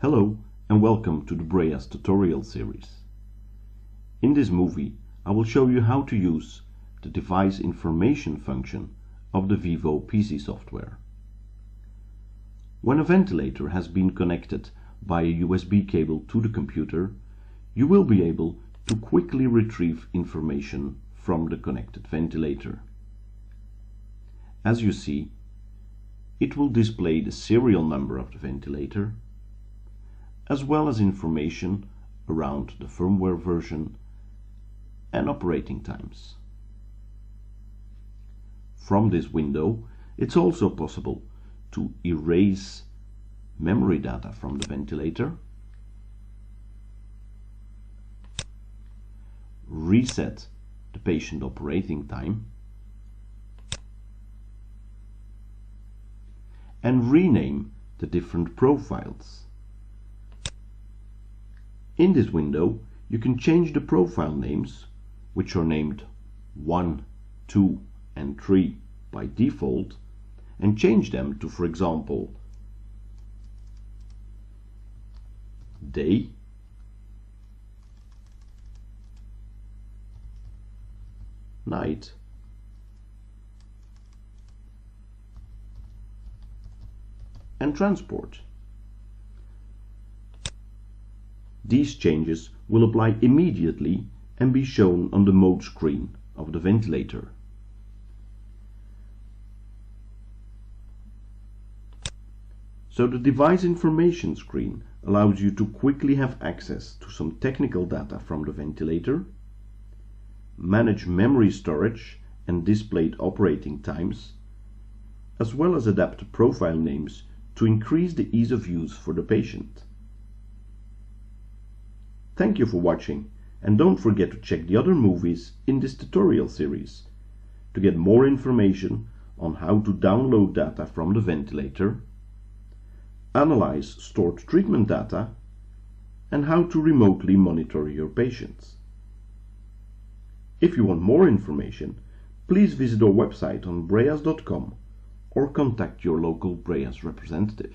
Hello and welcome to the Breas tutorial series. In this movie I will show you how to use the device information function of the Vivo PC software. When a ventilator has been connected by a USB cable to the computer, you will be able to quickly retrieve information from the connected ventilator. As you see, it will display the serial number of the ventilator, as well as information around the firmware version and operating times. From this window, it's also possible to erase memory data from the ventilator, reset the patient operating time, and rename the different profiles. In this window, you can change the profile names, which are named 1, 2, and 3 by default, and change them to, for example, day, night, and transport. These changes will apply immediately and be shown on the mode screen of the ventilator. So the device information screen allows you to quickly have access to some technical data from the ventilator, manage memory storage and displayed operating times, as well as adapt profile names to increase the ease of use for the patient. Thank you for watching, and don't forget to check the other movies in this tutorial series to get more information on how to download data from the ventilator, analyze stored treatment data, and how to remotely monitor your patients. If you want more information, please visit our website on breas.com or contact your local Breas representative.